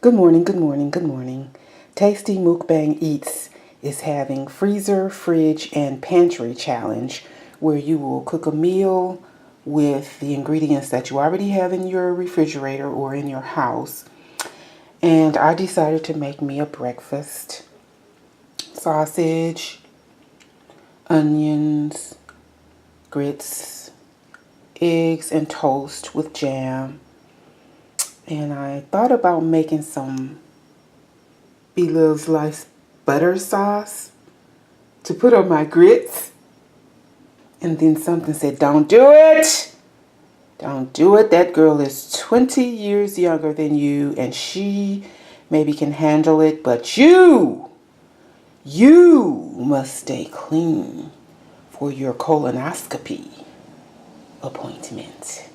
Good morning, good morning, good morning. Tasty Mukbang Eats is having freezer, fridge, and pantry challenge where you will cook a meal with the ingredients that you already have in your refrigerator or in your house. And I decided to make me a breakfast. Sausage, onions, grits, eggs, and toast with jam. And I thought about making some Loves Life's butter sauce to put on my grits. And then something said, don't do it. Don't do it. That girl is 20 years younger than you and she maybe can handle it. But you must stay clean for your colonoscopy appointment.